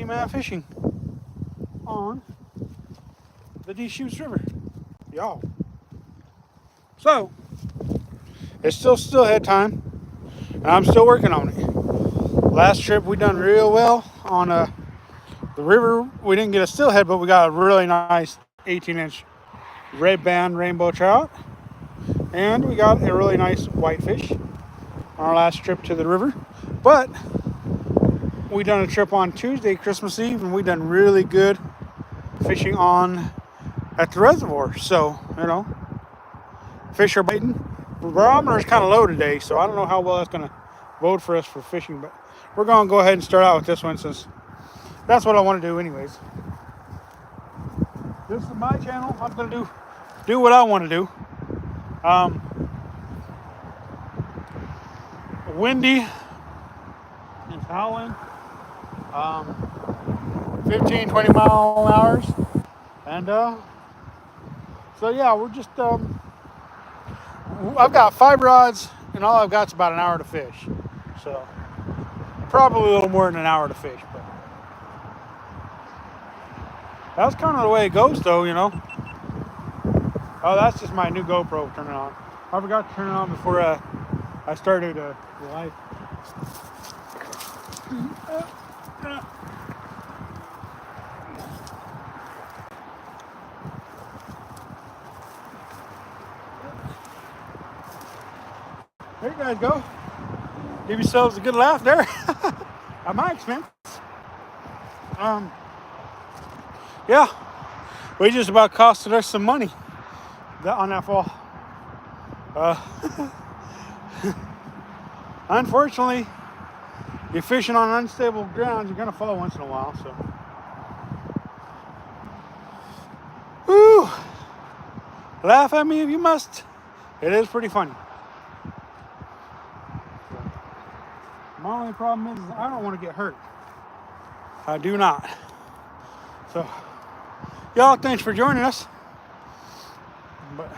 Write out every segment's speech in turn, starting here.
Gman Fishing on the Deschutes River, y'all. So, it's still steelhead time, and I'm still working on it. Last trip we done real well on the river. We didn't get a steelhead, but we got a really nice 18-inch red band rainbow trout, and we got a really nice whitefish on our last trip to the river. But we done a trip on Tuesday, Christmas Eve, and we done really good fishing at the reservoir. So, fish are biting. The barometer is kind of low today, so I don't know how well that's going to bode for us for fishing, but we're going to go ahead and start out with this one since that's what I want to do anyways. This is my channel. I'm going to do what I want to do. Windy. It's howling. 15, 20 mile an hour. And so yeah, we're just I've got 5 rods, and all I've got is about an hour to fish. So probably a little more than an hour to fish, but that's kind of the way it goes, though, Oh, that's just my new GoPro turning on. I forgot to turn it on before I started the live. There you guys go. Give yourselves a good laugh there. At my expense. Yeah. We just about costed us some money on that fall. Unfortunately, you're fishing on unstable ground, you're gonna fall once in a while, so. Woo! Laugh at me if you must. It is pretty funny. My only problem is I don't want to get hurt. I do not. So, y'all, thanks for joining us. But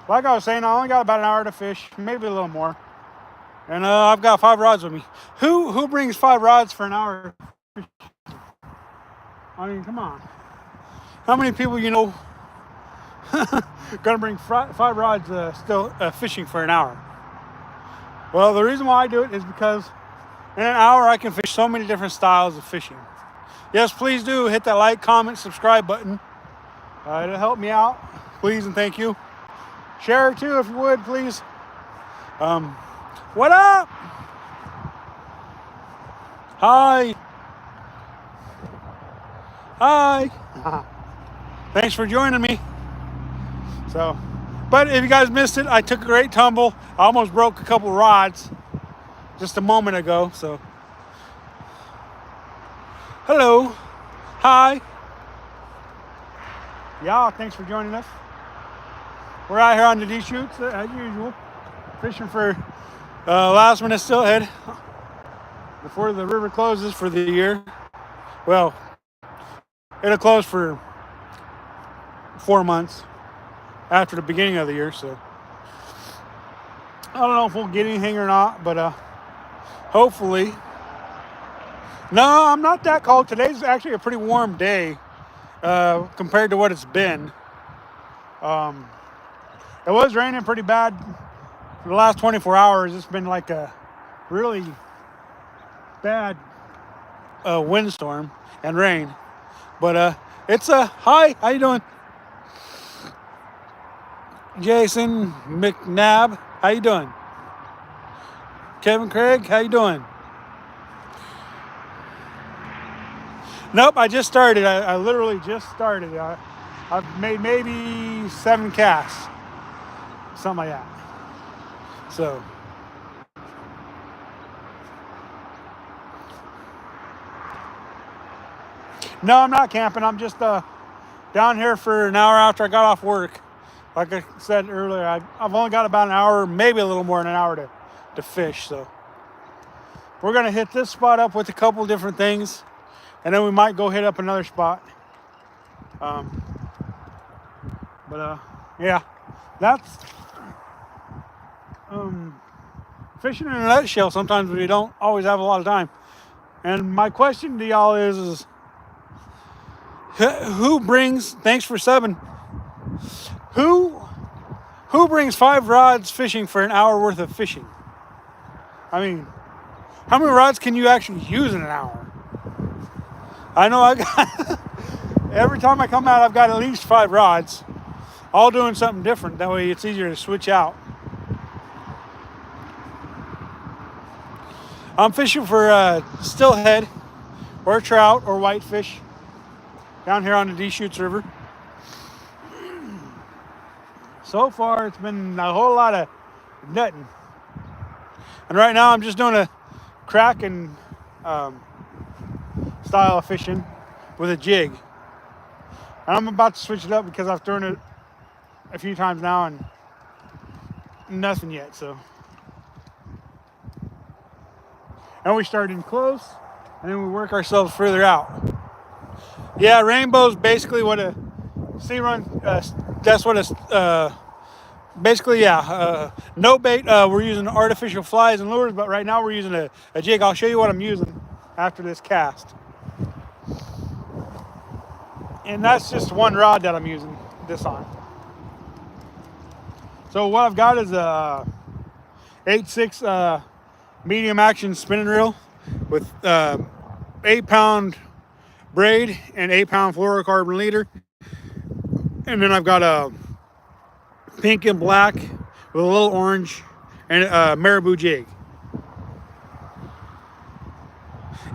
like I was saying, I only got about an hour to fish, maybe a little more. And I've got 5 rods with me. Who brings 5 rods for an hour? I mean, come on. How many people gonna bring 5 rods still fishing for an hour? Well, the reason why I do it is because in an hour I can fish so many different styles of fishing. Yes, please do hit that like, comment, subscribe button. It'll help me out. Please and thank you. Share it too if you would, please. What up? Hi. Hi. Thanks for joining me. So, but if you guys missed it, I took a great tumble. I almost broke a couple rods just a moment ago, so. Hello. Hi. Yeah, thanks for joining us. We're out here on the Deschutes, as usual, fishing for last minute steelhead before the river closes for the year. Well, it'll close for 4 months after the beginning of the year, so I don't know if we'll get anything or not, but hopefully. No, I'm not that cold. Today's actually a pretty warm day compared to what it's been. It was raining pretty bad for the last 24 hours. It's been like a really bad windstorm and rain. But it's hi, how you doing? Jason McNabb, how you doing? Kevin Craig, how you doing? Nope, I just started. I literally just started. I've made maybe 7 casts, something like that. So, no, I'm not camping. I'm just down here for an hour after I got off work. Like I said earlier, I've only got about an hour, maybe a little more than an hour to fish. So we're gonna hit this spot up with a couple different things, and then we might go hit up another spot. Yeah, that's fishing in a nutshell. Sometimes we don't always have a lot of time. And my question to y'all is who brings, thanks for subbing, who brings 5 rods fishing for an hour worth of fishing? I mean, how many rods can you actually use in an hour? I know I got, every time I come out, I've got at least 5 rods, all doing something different. That way it's easier to switch out. I'm fishing for steelhead or trout or whitefish down here on the Deschutes River. So far, it's been a whole lot of nutting. And right now, I'm just doing a crack and style of fishing with a jig. And I'm about to switch it up because I've thrown it a few times now and nothing yet, so. And we start in close, and then we work ourselves further out. Yeah, rainbow's basically what a sea run, that's what a, basically, yeah, no bait. We're using artificial flies and lures, but right now we're using a jig. I'll show you what I'm using after this cast. And that's just one rod that I'm using this on. So what I've got is a 8/6 medium action spinning reel with 8-pound braid and 8-pound fluorocarbon leader. And then I've got a pink and black with a little orange and a marabou jig.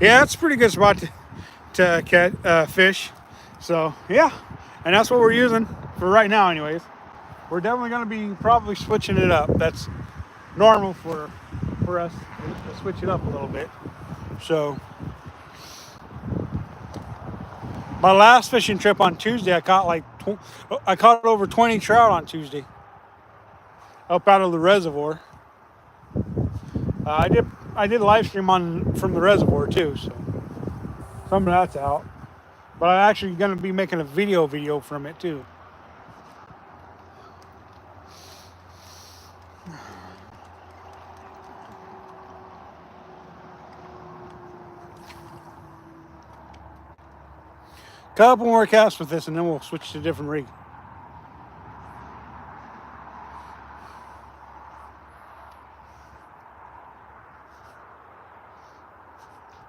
Yeah, that's a pretty good spot to catch fish. So yeah, and that's what we're using for right now anyways. We're definitely going to be probably switching it up. That's normal for us to switch it up a little bit. So my last fishing trip on Tuesday, I caught over 20 trout on Tuesday up out of the reservoir. I did live stream from the reservoir too, so some of that's out. But I'm actually going to be making a video from it too. Couple more casts with this and then we'll switch to a different rig.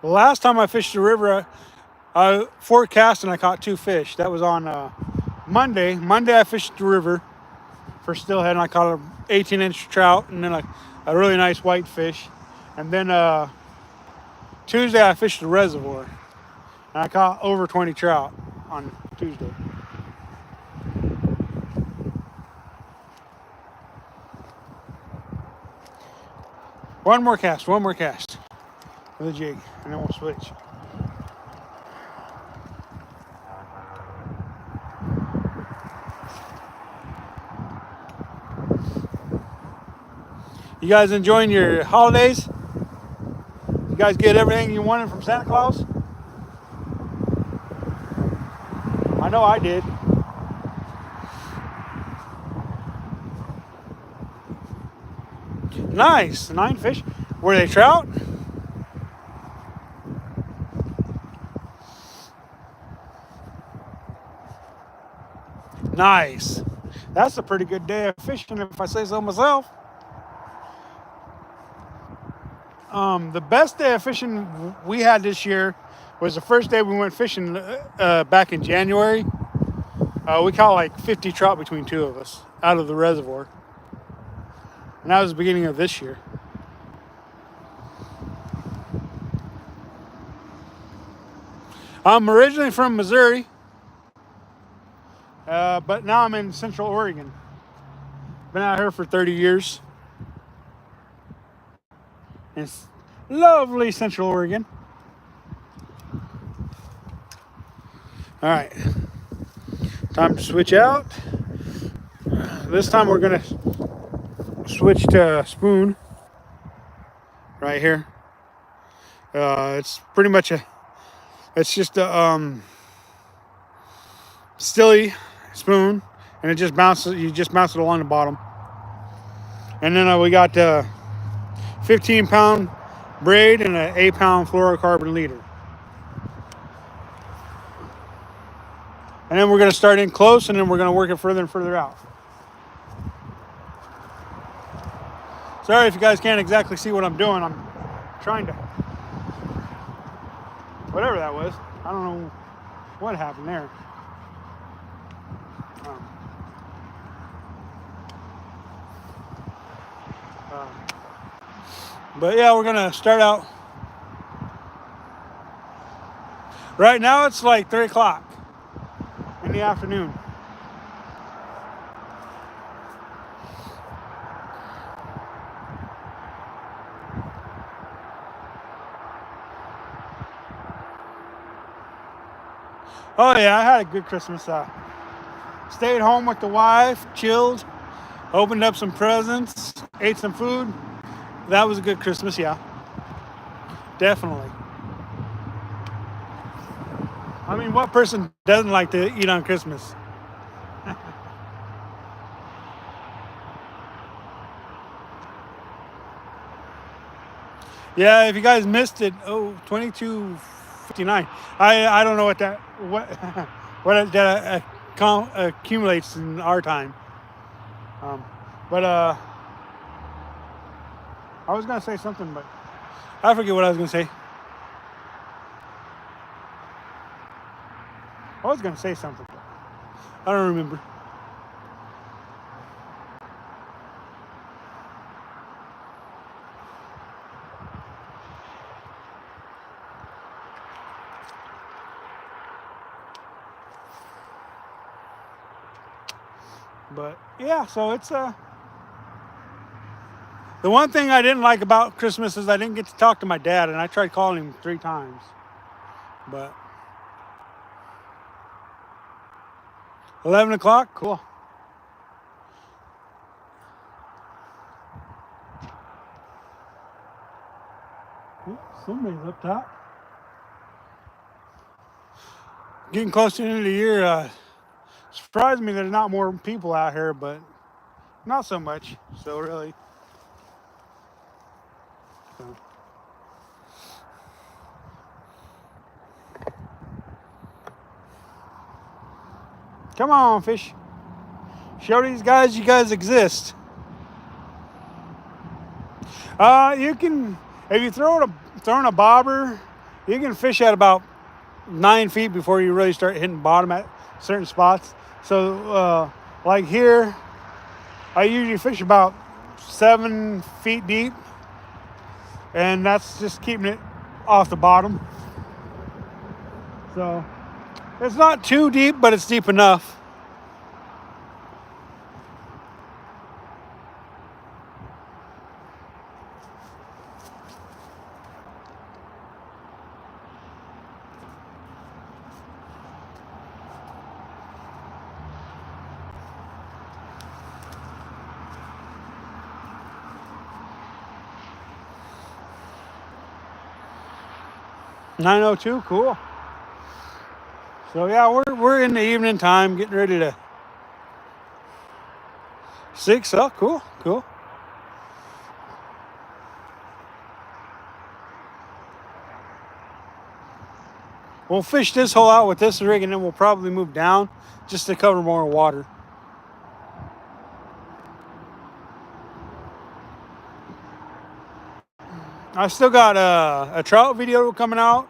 The last time I fished the river, I 4 casts and I caught 2 fish. That was on Monday. Monday I fished the river for steelhead and I caught an 18-inch trout and then a really nice whitefish. And then Tuesday I fished the reservoir and I caught over 20 trout on Tuesday. One more cast with a jig, and then we'll switch. You guys enjoying your holidays? You guys get everything you wanted from Santa Claus? I know I did. Nice, 9 fish. Were they trout? Nice. That's a pretty good day of fishing if I say so myself. The best day of fishing we had this year was the first day we went fishing back in January. We caught like 50 trout between 2 of us out of the reservoir. And that was the beginning of this year. I'm originally from Missouri, but now I'm in Central Oregon. Been out here for 30 years. It's lovely Central Oregon. All right, time to switch out. This time we're gonna switch to spoon right here. It's pretty much it's just a stilly spoon, and it just bounces. You just bounce it along the bottom. And then we got 15-pound braid and an 8-pound fluorocarbon leader. And then we're going to start in close, and then we're going to work it further and further out. Sorry if you guys can't exactly see what I'm doing. I'm trying to, whatever that was. I don't know what happened there. But yeah, we're gonna start out. Right now it's like 3 o'clock in the afternoon. Oh yeah, I had a good Christmas. Stayed home with the wife, chilled, opened up some presents, ate some food. That was a good Christmas, yeah. Definitely. I mean, what person doesn't like to eat on Christmas? Yeah, if you guys missed it, 22:59. I don't know what what that accumulates in our time. But I was gonna say something, but I forget what I was gonna say. I was gonna say something. I don't remember. But yeah, so it's the one thing I didn't like about Christmas is I didn't get to talk to my dad, and I tried calling him 3 times. But 11 o'clock, cool. Somebody's up top. Getting close to the end of the year, surprised me there's not more people out here, but not so much. So really. So. Come on, fish. Show these guys you guys exist. You can, if you throw in a bobber, you can fish at about 9 feet before you really start hitting bottom at certain spots. So like here, I usually fish about 7 feet deep, and that's just keeping it off the bottom. So it's not too deep, but it's deep enough. .902, cool. So yeah, we're in the evening time, getting ready to 6. Oh, cool. We'll fish this hole out with this rig, and then we'll probably move down just to cover more water. I still got a trout video coming out.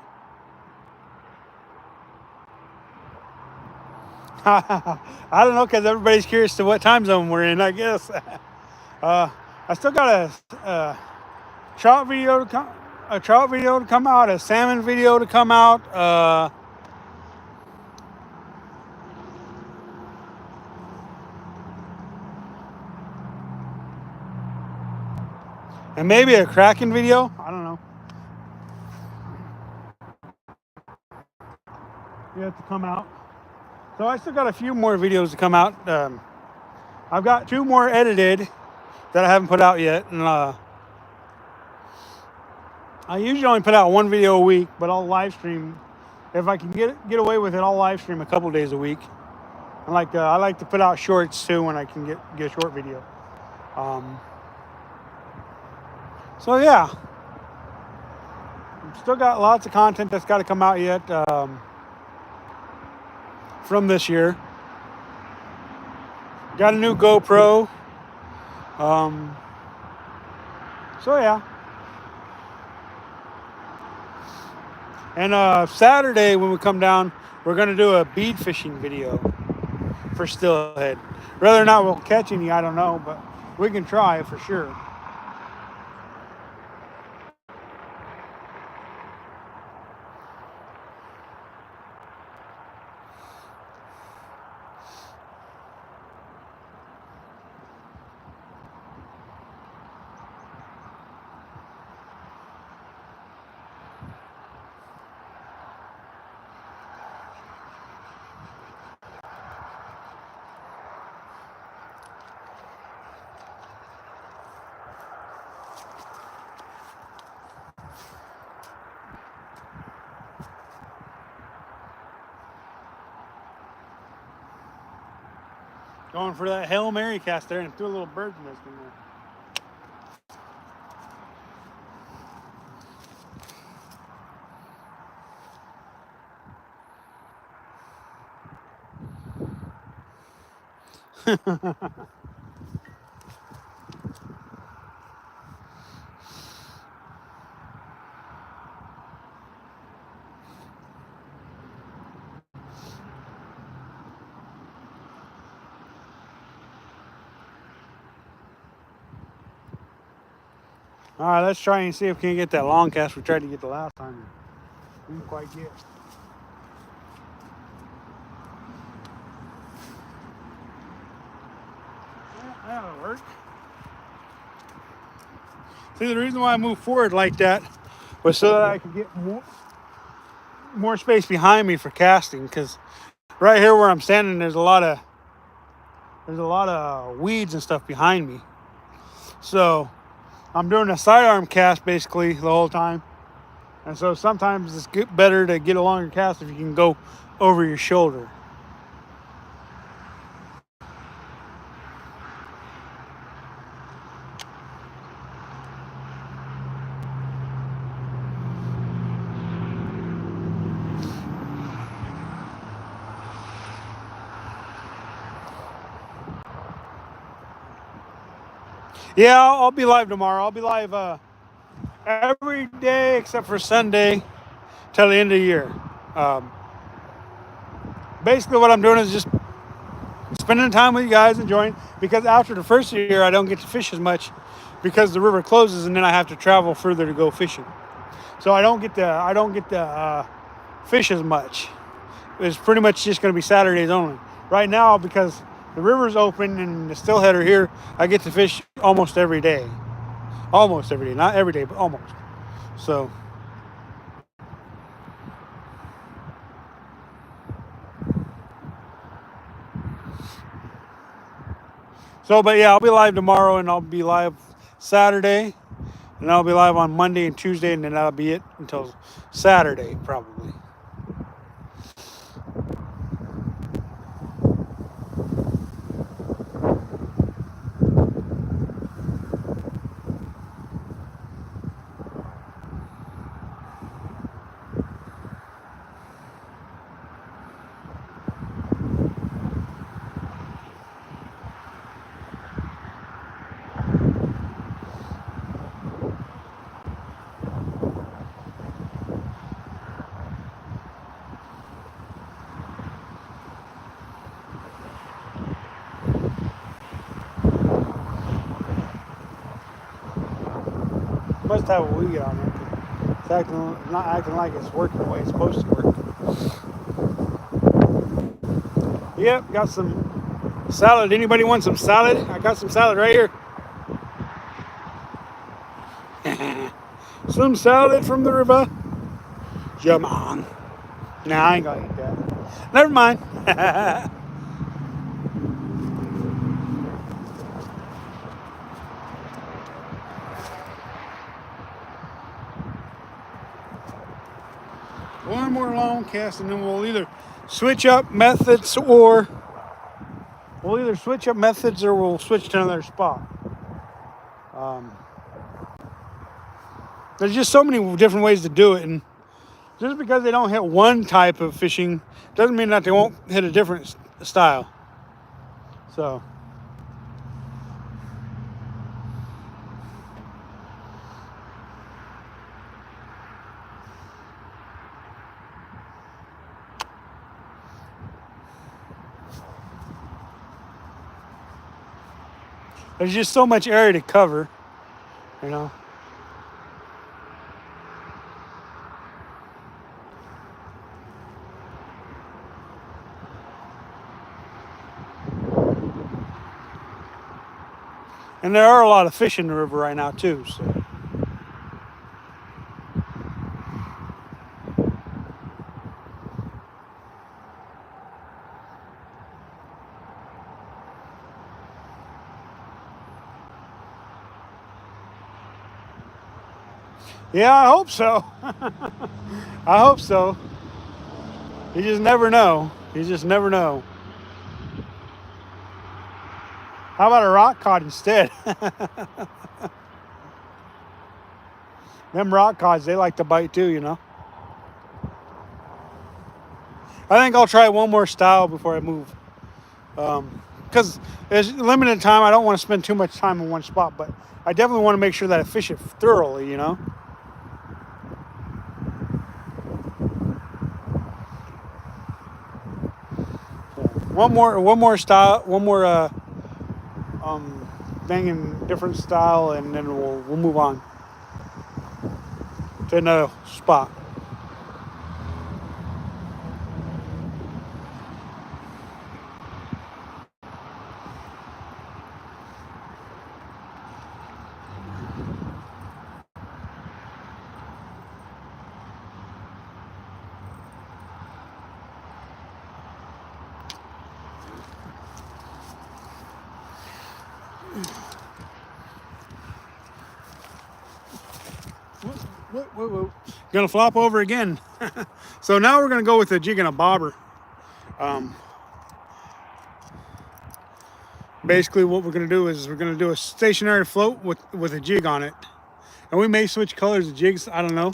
I don't know, because everybody's curious to what time zone we're in, I guess. I still got a trout video to come out, a salmon video to come out. And maybe a Kraken video. I don't know. You have to come out. So I still got a few more videos to come out. I've got 2 more edited that I haven't put out yet. And I usually only put out 1 video a week, but I'll live stream. If I can get away with it, I'll live stream a couple days a week. And I like to put out shorts too when I can get a short video. So yeah. Still got lots of content that's got to come out yet from this year. Got a new GoPro. So yeah. And Saturday when we come down, we're gonna do a bead fishing video for steelhead. Whether or not we'll catch any, I don't know, but we can try for sure. Going for that Hail Mary cast there and threw a little bird's nest in there. All right, let's try and see if we can get that long cast we tried to get the last time. We didn't quite get. Yeah, that'll work. See, the reason why I moved forward like that was so that I could get more space behind me for casting. Because right here where I'm standing, there's a lot of weeds and stuff behind me. So I'm doing a sidearm cast basically the whole time. And so sometimes it's better to get a longer cast if you can go over your shoulder. Yeah, I'll be live tomorrow. I'll be live every day except for Sunday till the end of the year. Basically what I'm doing is just spending time with you guys, enjoying, because after the first year I don't get to fish as much because the river closes and then I have to travel further to go fishing. So I don't get to fish as much. It's pretty much just going to be Saturdays only. Right now, because the river's open and the steelhead are here, I get to fish almost every day. Almost every day, not every day, but almost. So but yeah, I'll be live tomorrow and I'll be live Saturday and I'll be live on Monday and Tuesday, and then that'll be it until Saturday probably. Must have a weed on it. It's not acting like it's working the way it's supposed to work. Yep, got some salad. Anybody want some salad? I got some salad right here. Some salad from the river. Gman. Nah, I ain't gonna eat that. Never mind. One more long cast and then we'll either switch up methods or we'll switch to another spot. There's just so many different ways to do it, and just because they don't hit one type of fishing doesn't mean that they won't hit a different style. So there's just so much area to cover, you know. And there are a lot of fish in the river right now too, so. Yeah, I hope so. I hope so. You just never know. You just never know. How about a rock cod instead? Them rock cods, they like to bite too, you know. I think I'll try one more style before I move. Because there's limited time. I don't want to spend too much time in one spot, but I definitely want to make sure that I fish it thoroughly, you know. One more style, one more thing in different style, and then we'll move on to another spot. Whoa. Gonna flop over again. So now we're gonna go with a jig and a bobber. Basically what we're gonna do is we're gonna do a stationary float with a jig on it. And we may switch colors of jigs, I don't know.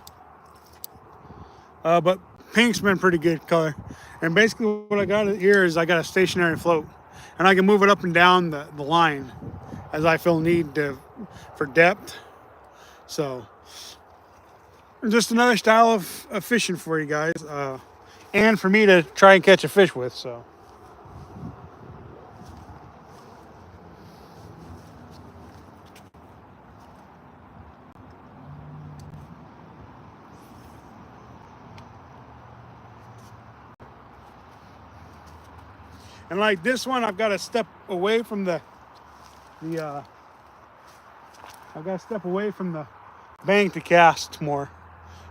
But pink's been pretty good color. And basically what I got here is I got a stationary float. And I can move it up and down the line as I feel need to, for depth. So just another style of fishing for you guys, and for me to try and catch a fish with. So and like this one, I've got to step away from the I've got to step away from the bank to cast more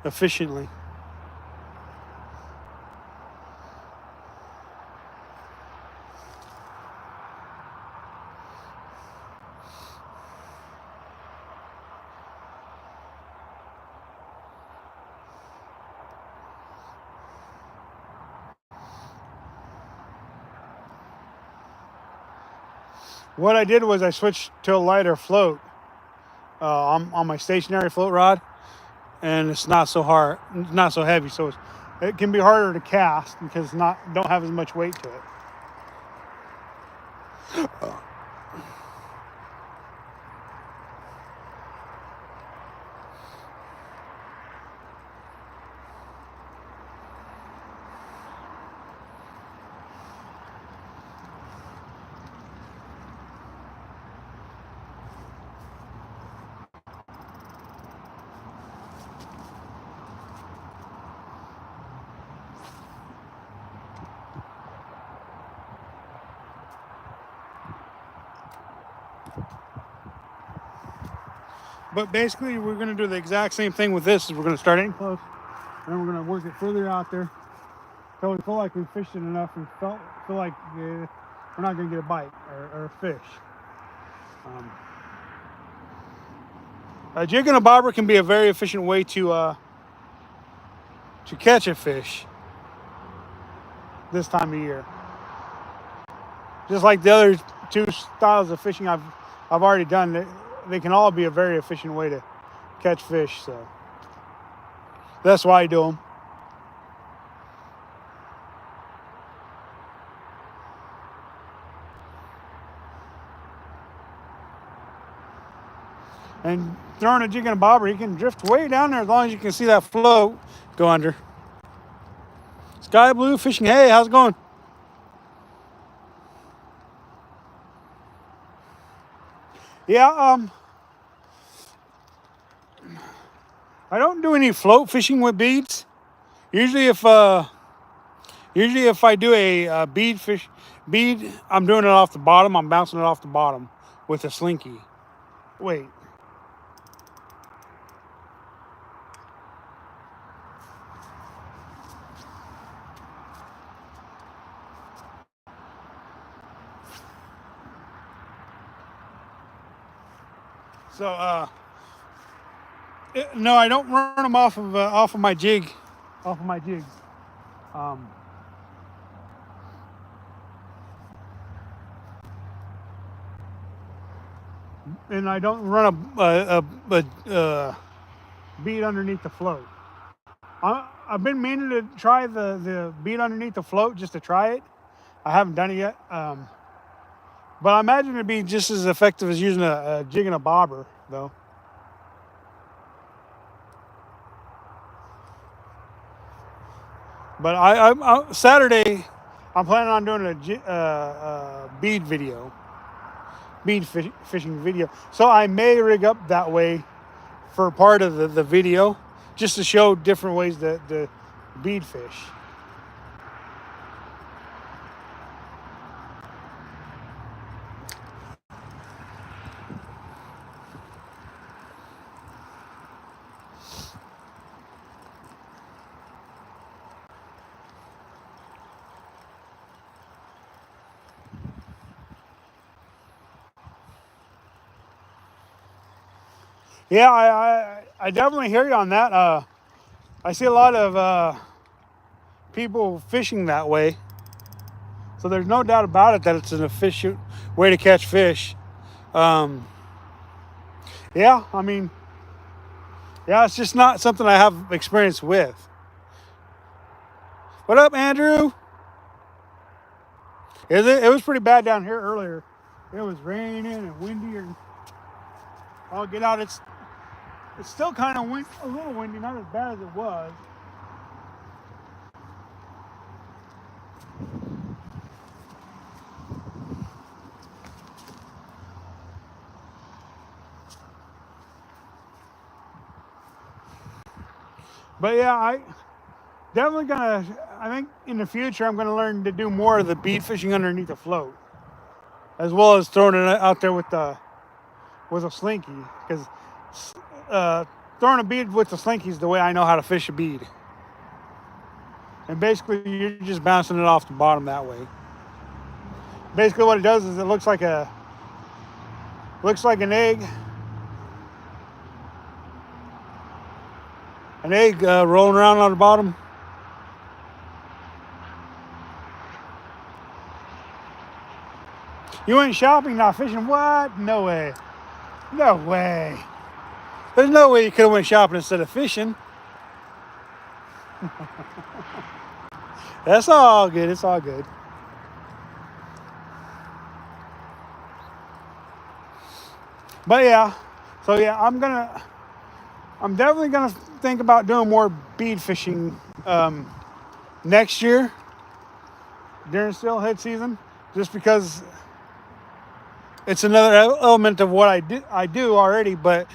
efficiently. What I did was I switched to a lighter float on my stationary float rod, and it's not so hard, not so heavy, so it can be harder to cast because it's don't have as much weight to it. But basically, we're going to do the exact same thing with this. Is we're going to start in close, and we're going to work it further out there until we feel like we've fished it enough and feel like we're not going to get a bite or a fish. A jig and a bobber can be a very efficient way to catch a fish this time of year. Just like the other two styles of fishing I've already done, they can all be a very efficient way to catch fish. So That's why I do them. And throwing a jig and a bobber, you can drift way down there as long as you can see that float go under. Sky Blue Fishing. Hey, how's it going? Yeah, I don't do any float fishing with beads. Usually if I do a bead, I'm doing it off the bottom. I'm bouncing it off the bottom with a slinky. Wait. So no, I don't run them off of my jig, off of my jigs. And I don't run a bead underneath the float. I've been meaning to try the bead underneath the float just to try it. I haven't done it yet. But I imagine it'd be just as effective as using a jig and a bobber, though. But Saturday, I'm planning on doing a bead video, fishing video. So I may rig up that way for part of the video, just to show different ways to bead fish. Yeah, I definitely hear you on that. I see a lot of people fishing that way. So there's no doubt about it that it's an efficient way to catch fish. Yeah, I mean, yeah, it's just not something I have experience with. What up, Andrew? Is it? It was pretty bad down here earlier. It was raining and windy. And I'll get out. It's still kind of a little windy, not as bad as it was. But yeah, I think in the future I'm gonna learn to do more of the bead fishing underneath the float, as well as throwing it out there with a slinky, because throwing a bead with the slinky is the way I know how to fish a bead. And basically you're just bouncing it off the bottom that way. Basically what it does is it looks like an egg. An egg rolling around on the bottom. You went shopping, not fishing? What? No way. No way. There's no way you could have went shopping instead of fishing. That's all good. It's all good. But yeah, so yeah, I'm definitely gonna think about doing more bead fishing next year during steelhead season, just because it's another element of what I do already, but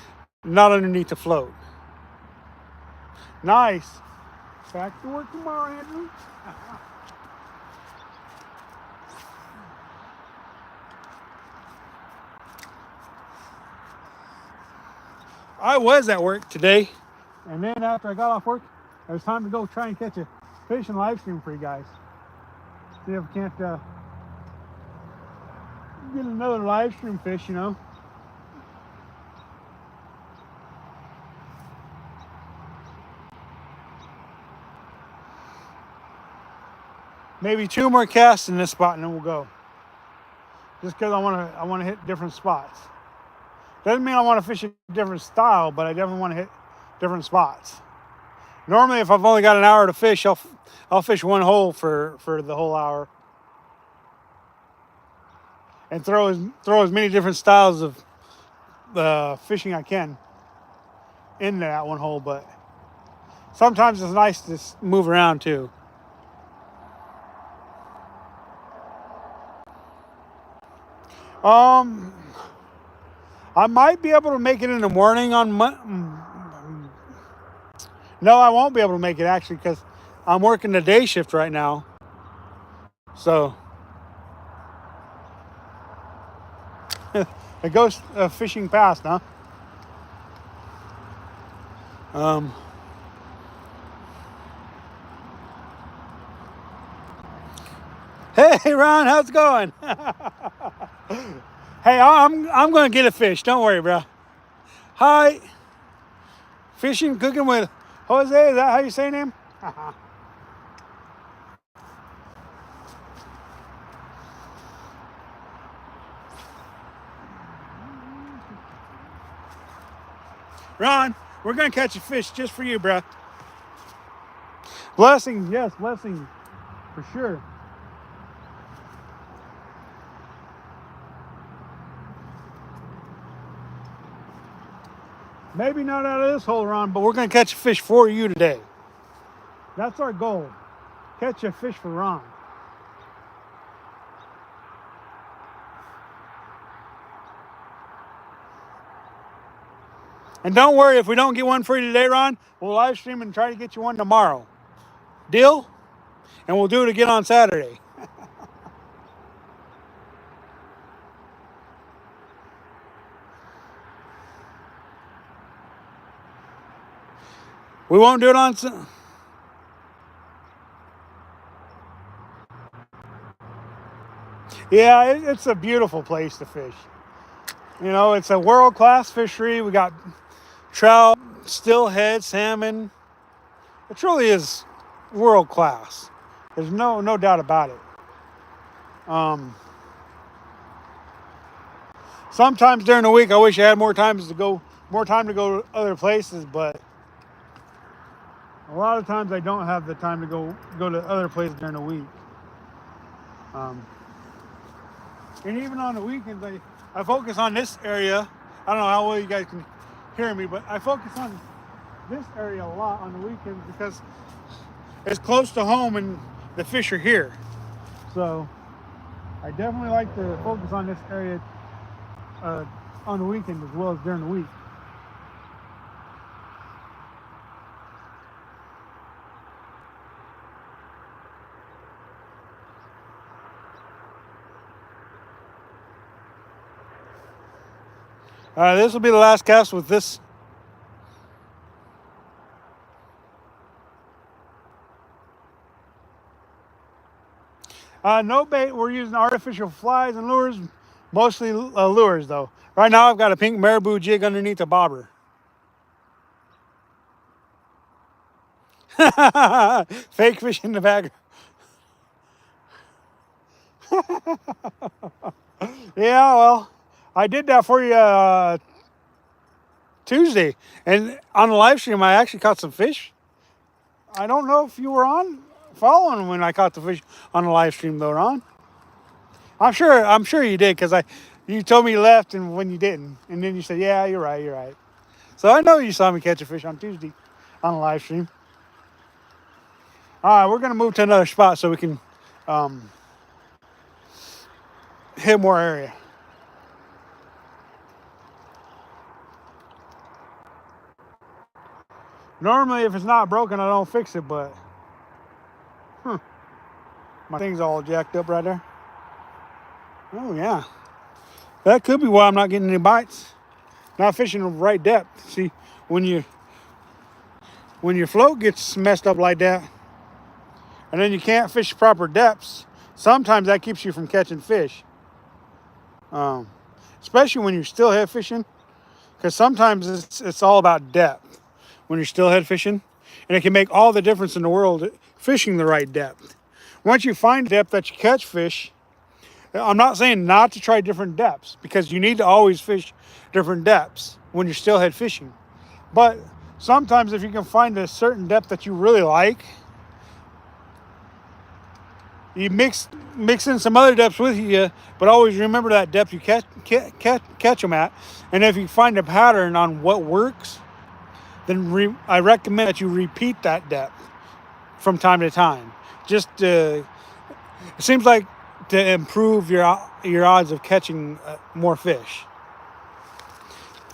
not underneath the float. Nice. Back to work tomorrow, Andrew. I was at work today, and then after I got off work, it was time to go try and catch a fish and live stream for you guys. See if I can't get another live stream fish, you know. Maybe 2 more casts in this spot, and then we'll go. Just because I want to hit different spots. Doesn't mean I want to fish a different style, but I definitely want to hit different spots. Normally, if I've only got an hour to fish, I'll fish one hole for the whole hour, and throw as many different styles of fishing I can in that one hole. But sometimes it's nice to move around too. I might be able to make it in the morning on No, I won't be able to make it actually because I'm working the day shift right now. So the ghost fishing past, huh? Hey Ron, how's it going? Hey, I'm gonna get a fish. Don't worry, bro. Hi, fishing, cooking with Jose. Is that how you say name? Ron, we're gonna catch a fish just for you, bro. Blessings, yes, blessings, for sure. Maybe not out of this hole, Ron, but we're gonna catch a fish for you today. That's our goal. Catch a fish for Ron. And don't worry, if we don't get one for you today, Ron, we'll live stream and try to get you one tomorrow. Deal? And we'll do it again on Saturday. We won't do it on... Yeah, it's a beautiful place to fish. You know, it's a world-class fishery. We got trout, steelhead, salmon. It truly is world-class. There's no doubt about it. Sometimes during the week, I wish I had more time to go to other places, but a lot of times I don't have the time to go to other places during the week. And even on the weekends, I focus on this area. I don't know how well you guys can hear me, but I focus on this area a lot on the weekends because it's close to home and the fish are here. So I definitely like to focus on this area on the weekend as well as during the week. This will be the last cast with this. No bait. We're using artificial flies and lures, mostly lures though. Right now I've got a pink marabou jig underneath a bobber. Fake fish in the bag. Yeah, well, I did that for you Tuesday, and on the live stream I actually caught some fish. I don't know if you were following when I caught the fish on the live stream though, Ron. I'm sure you did because you told me you left and when you didn't, and then you said, yeah, you're right. So I know you saw me catch a fish on Tuesday on the live stream. All right, we're gonna move to another spot so we can hit more area. Normally, if it's not broken, I don't fix it, but my thing's all jacked up right there. Oh yeah, that could be why I'm not getting any bites. Not fishing the right depth. See, when your float gets messed up like that, and then you can't fish proper depths, sometimes that keeps you from catching fish. Especially when you're steelhead fishing, because sometimes it's all about depth when you're steelhead fishing, and it can make all the difference in the world fishing the right depth. Once you find depth that you catch fish, I'm not saying not to try different depths because you need to always fish different depths when you're steelhead fishing, but sometimes if you can find a certain depth that you really like, you mix in some other depths with you, but always remember that depth you catch them at. And if you find a pattern on what works, then I recommend that you repeat that depth from time to time. Just it seems like to improve your odds of catching more fish.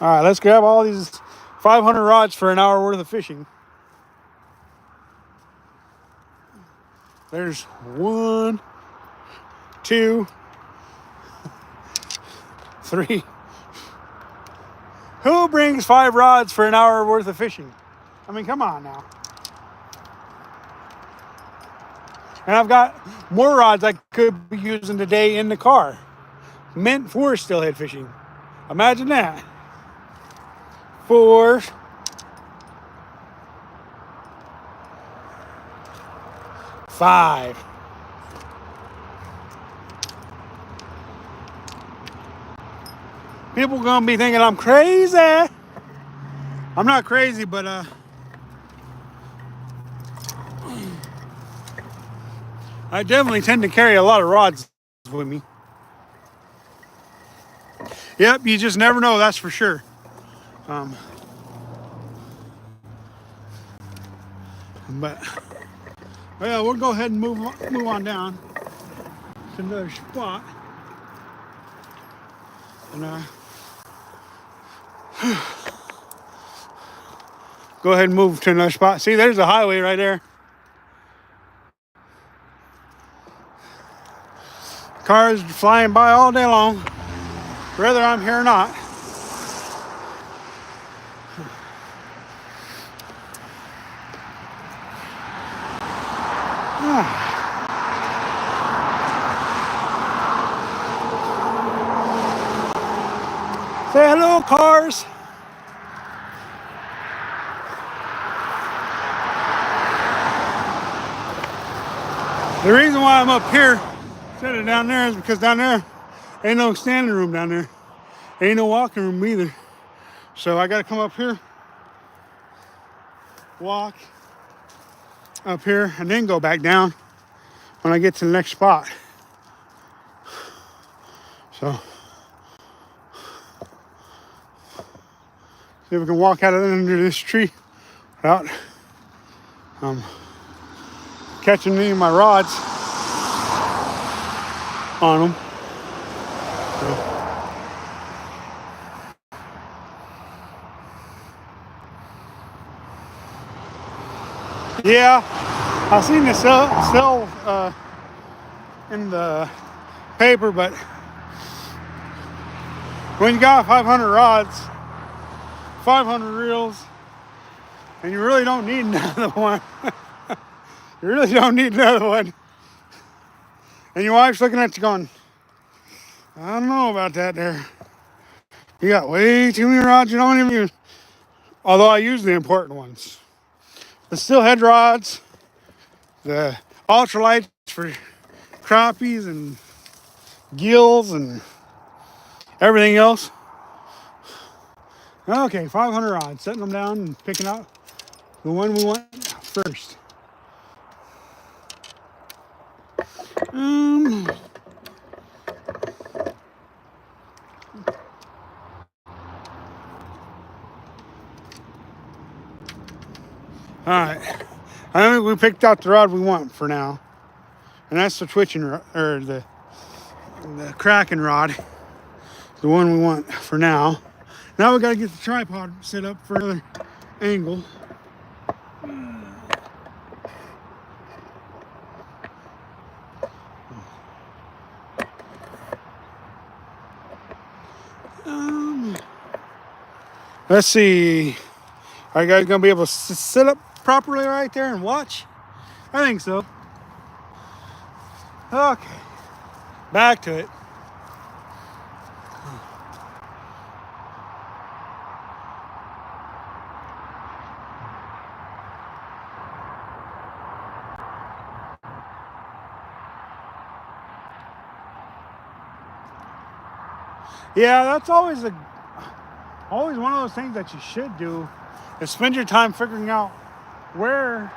All right, let's grab all these 500 rods for an hour worth of fishing. There's 1, 2, 3. Who brings 5 rods for an hour worth of fishing? I mean, come on now. And I've got more rods I could be using today in the car, meant for steelhead fishing. Imagine that. 4, 5. People are gonna be thinking I'm crazy. I'm not crazy, but I definitely tend to carry a lot of rods with me. Yep, you just never know, that's for sure. But well, we'll go ahead and move on down to another spot. And go ahead and move to another spot. See, there's the highway right there. Cars flying by all day long, whether I'm here or not. Say hello, cars. The reason why I'm up here instead of down there is because down there ain't no standing room down there. Ain't no walking room either. So I got to come up here, walk up here, and then go back down when I get to the next spot. So see if we can walk out of under this tree without catching any of my rods on them. So. Yeah, I've seen this sell in the paper, but when you got 500 rods, 500 reels, and you really don't need another one. You really don't need another one. And your wife's looking at you going, I don't know about that there. You got way too many rods you don't even use. Although I use the important ones. The steelhead rods, the ultralights for crappies and gills and everything else. Okay, 500 rods, setting them down and picking out the one we want first. All right, I think we picked out the rod we want for now, and that's the twitching or the cracking rod, the one we want for now. Now we got to get the tripod set up for another angle. Let's see. Are you guys gonna be able to sit up properly right there and watch? I think so. Okay, back to it. Yeah, that's always one of those things that you should do is spend your time figuring out where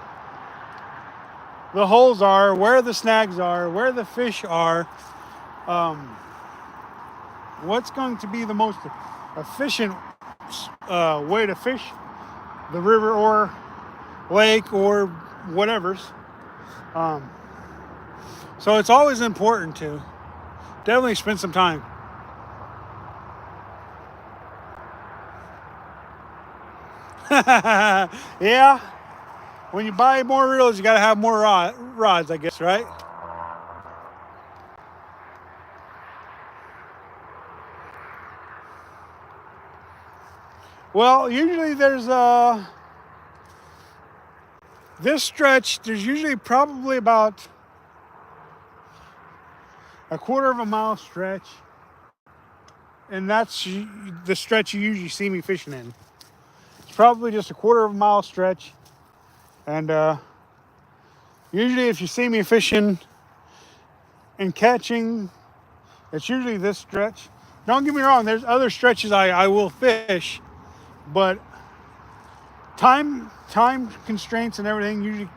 the holes are, where the snags are, where the fish are, what's going to be the most efficient way to fish the river or lake or whatever's. So it's always important to definitely spend some time. Yeah, when you buy more reels, you got to have more rods, I guess, right? Well, usually there's this stretch, there's usually probably about a quarter of a mile stretch, and that's the stretch you usually see me fishing in. It's probably just a quarter of a mile stretch, and usually if you see me fishing and catching, it's usually this stretch. Don't get me wrong, there's other stretches I will fish, but time constraints and everything usually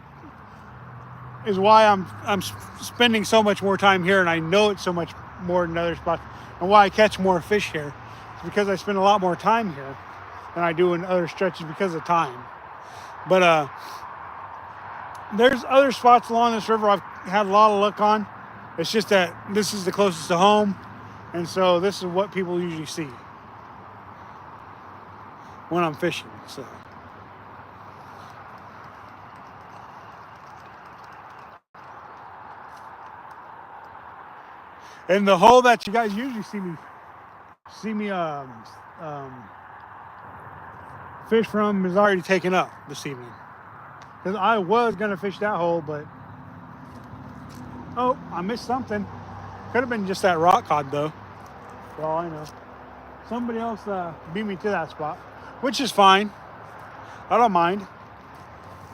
is why I'm spending so much more time here, and I know it's so much more than other spots, and why I catch more fish here. It's because I spend a lot more time here than I do in other stretches because of time. But there's other spots along this river I've had a lot of luck on. It's just that this is the closest to home, and so this is what people usually see when I'm fishing. So. And the hole that you guys usually see me fish from is already taken up this evening. Because I was gonna fish that hole, but oh, I missed something. Could have been just that rock cod though. For all I know. Somebody else beat me to that spot, which is fine. I don't mind.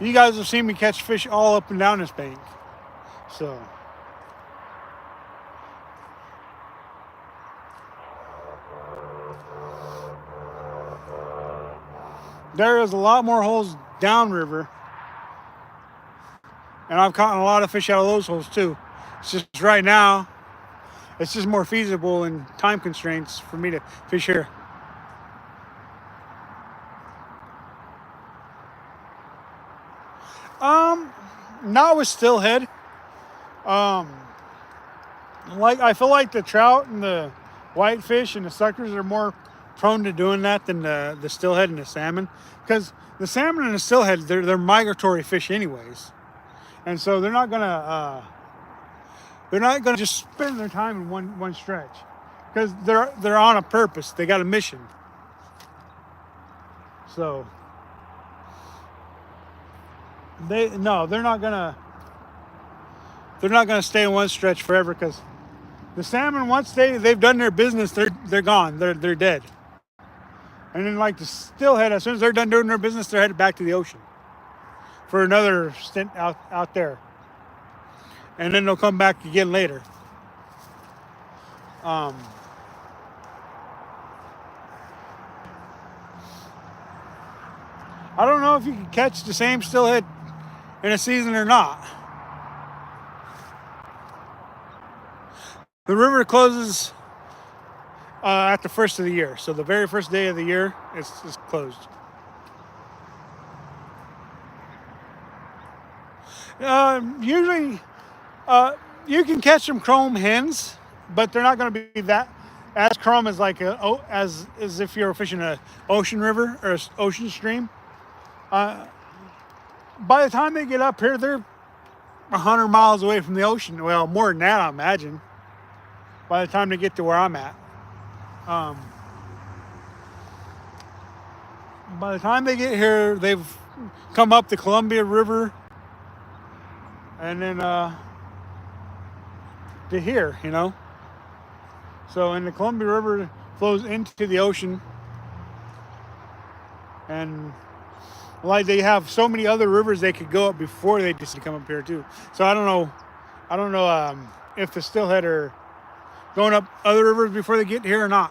You guys have seen me catch fish all up and down this bank. So. There is a lot more holes downriver, and I've caught a lot of fish out of those holes too. It's just right now, it's just more feasible and time constraints for me to fish here. Not with steelhead. Like I feel like the trout and the whitefish and the suckers are more prone to doing that than the steelhead and the salmon, because the salmon and the steelhead they're migratory fish anyways, and so they're not gonna just spend their time in one stretch, because they're on a purpose. They got a mission. So they're not gonna stay in one stretch forever, because the salmon, once they've done their business, they're gone. They're dead. And then like the steelhead, as soon as they're done doing their business, they're headed back to the ocean for another stint out there. And then they'll come back again later. I don't know if you can catch the same steelhead in a season or not. The river closes at the first of the year. So the very first day of the year, it's closed. Usually, you can catch some chrome hens, but they're not going to be that as chrome as like as if you're fishing an ocean river or an ocean stream. By the time they get up here, they're 100 miles away from the ocean. Well, more than that, I imagine. By the time they get to where I'm at. By the time they get here, they've come up the Columbia River, and then to here, you know. So, and the Columbia River flows into the ocean, and like they have so many other rivers they could go up before they just come up here too. So I don't know if the steelhead are going up other rivers before they get here or not.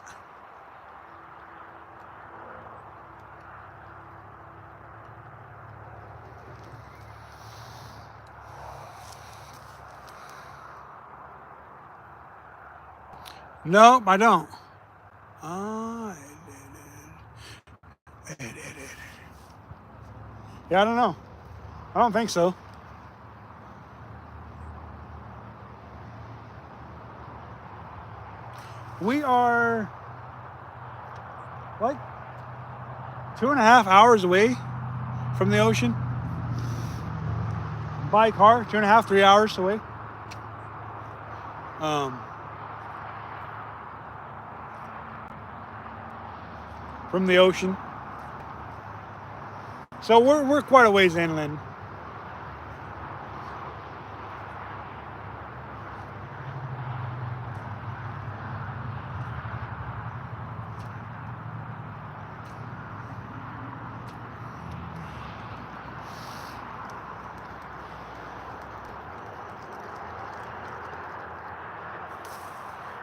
Nope, I don't. Yeah, I don't know. I don't think so. We are like 2.5 hours away from the ocean. By car, 2.5, 3 hours away. Um, from the ocean. So we're quite a ways inland.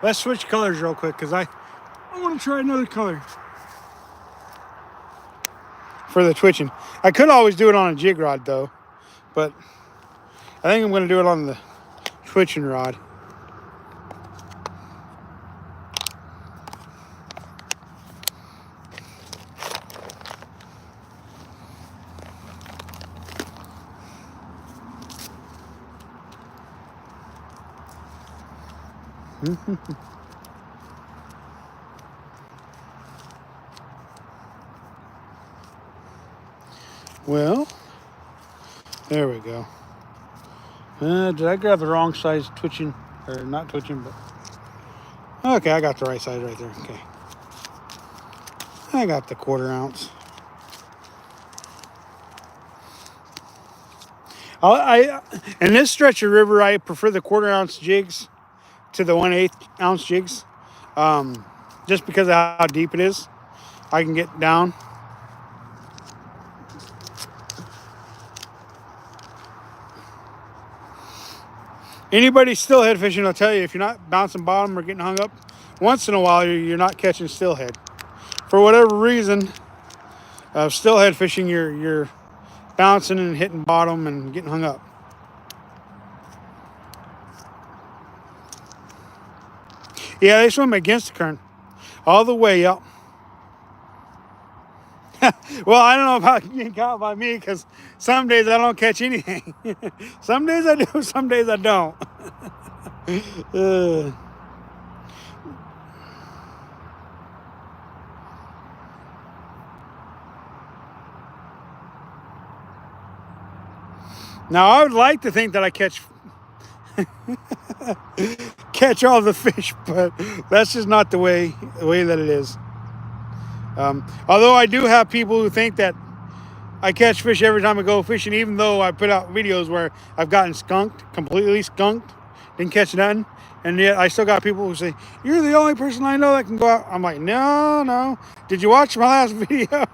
Let's switch colors real quick because I want to try another color for the twitching. I could always do it on a jig rod though, but I think I'm going to do it on the twitching rod. Well, there we go. Did I grab the wrong size twitching? Or not twitching, but... Okay, I got the right size right there. Okay. I got the 1/4 ounce. In this stretch of river, I prefer the 1/4 ounce jigs to the 1/8 ounce jigs. Just because of how deep it is. I can get down. Anybody steelhead fishing will tell you if you're not bouncing bottom or getting hung up, once in a while you're not catching steelhead. For whatever reason, steelhead fishing, you're bouncing and hitting bottom and getting hung up. Yeah, they swim against the current all the way up. Well, I don't know about getting caught by me because some days I don't catch anything. Some days I do, some days I don't. Now, I would like to think that I catch all the fish, but that's just not the way that it is. Although I do have people who think that I catch fish every time I go fishing, even though I put out videos where I've gotten completely skunked, didn't catch nothing, and yet I still got people who say, "You're the only person I know that can go out." I'm like, no. Did you watch my last video?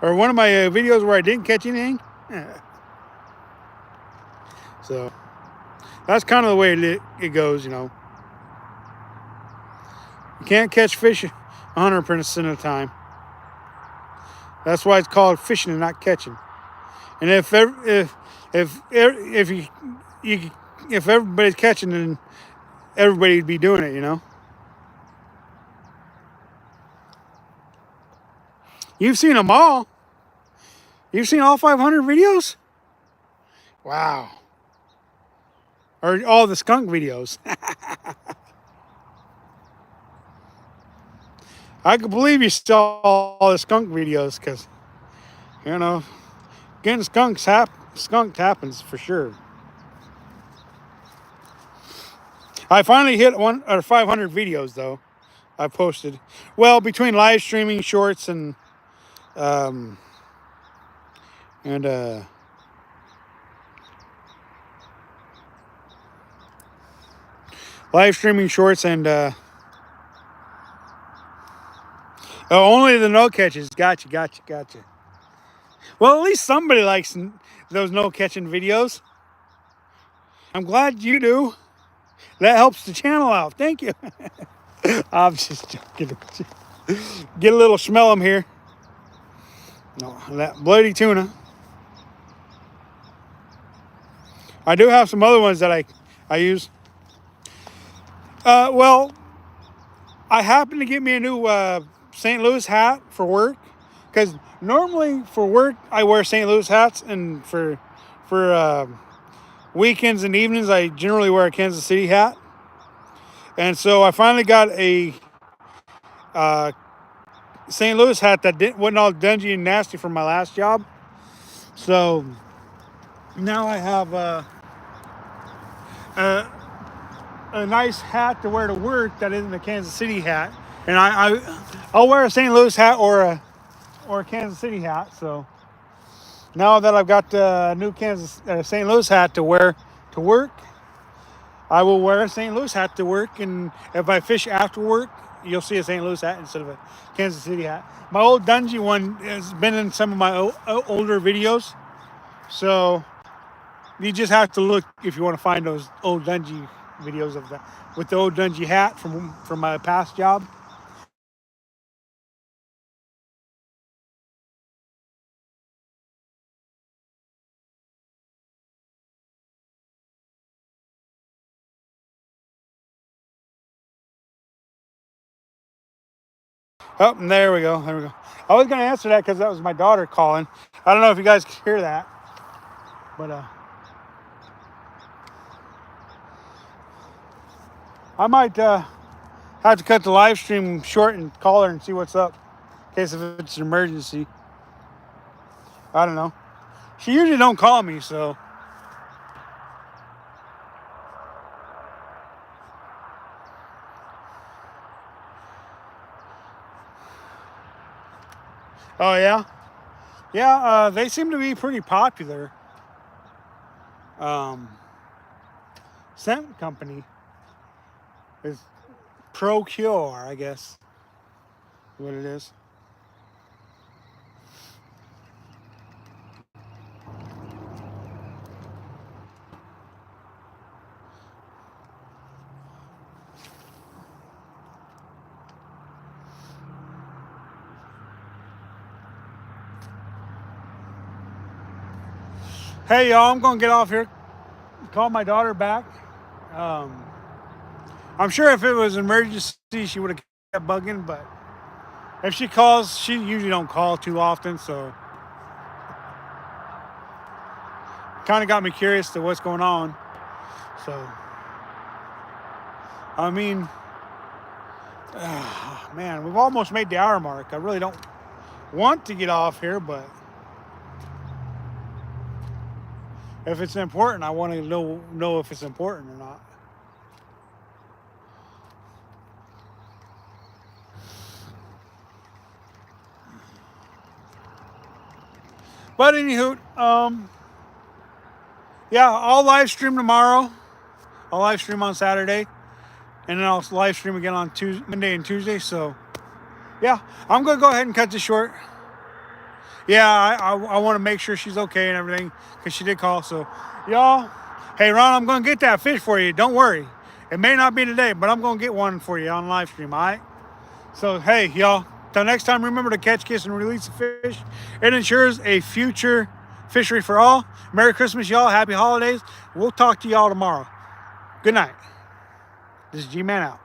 Or one of my videos where I didn't catch anything? So that's kind of the way it goes, you know. You can't catch fish 100% of the time. That's why it's called fishing and not catching. And if everybody's catching, then everybody'd be doing it, you know. You've seen them all. You've seen all 500 videos? Wow. Or all the skunk videos. I can believe you saw all the skunk videos because, you know, getting skunked happens for sure. I finally hit 500 videos though. I posted. Well, between live streaming, shorts, and live streaming shorts and only the no catches. Gotcha. Well, at least somebody likes those no catching videos. I'm glad you do. That helps the channel out. Thank you. I'm just joking. Get a little smell 'em here. No, that bloody tuna. I do have some other ones that I use. Well, I happened to get me a new St. Louis hat for work, because normally for work I wear St. Louis hats, and for weekends and evenings I generally wear a Kansas City hat. And so I finally got a uh, St. Louis hat that wasn't all dingy and nasty from my last job. So now I have a, a nice hat to wear to work that isn't a Kansas City hat. And I'll wear a St. Louis hat or a Kansas City hat. So now that I've got a new St. Louis hat to wear to work, I will wear a St. Louis hat to work. And if I fish after work, you'll see a St. Louis hat instead of a Kansas City hat. My old Dungy one has been in some of my older videos. So you just have to look if you want to find those old Dungy videos of that with the old Dungy hat from my past job. Oh, and there we go. There we go. I was going to answer that because that was my daughter calling. I don't know if you guys can hear that, but I might have to cut the live stream short and call her and see what's up, in case if it's an emergency. I don't know. She usually don't call me, so. Oh yeah, yeah. They seem to be pretty popular. Scent company is Procure, I guess, what it is. Hey y'all, I'm gonna get off here. Call my daughter back. I'm sure if it was an emergency, she would have kept bugging, but if she calls, she usually don't call too often, so kind of got me curious to what's going on. So, I mean, man, we've almost made the hour mark. I really don't want to get off here, but if it's important, I want to know if it's important or not. But anywho, yeah, I'll live stream tomorrow. I'll live stream on Saturday, and then I'll live stream again on Monday and Tuesday. So, yeah, I'm gonna go ahead and cut this short. Yeah, I want to make sure she's okay and everything because she did call. So, y'all, hey Ron, I'm gonna get that fish for you. Don't worry. It may not be today, but I'm gonna get one for you on live stream. All right. So, hey, y'all. Till next time, remember to catch, kiss, and release the fish. It ensures a future fishery for all. Merry Christmas, y'all. Happy holidays. We'll talk to y'all tomorrow. Good night. This is Gman out.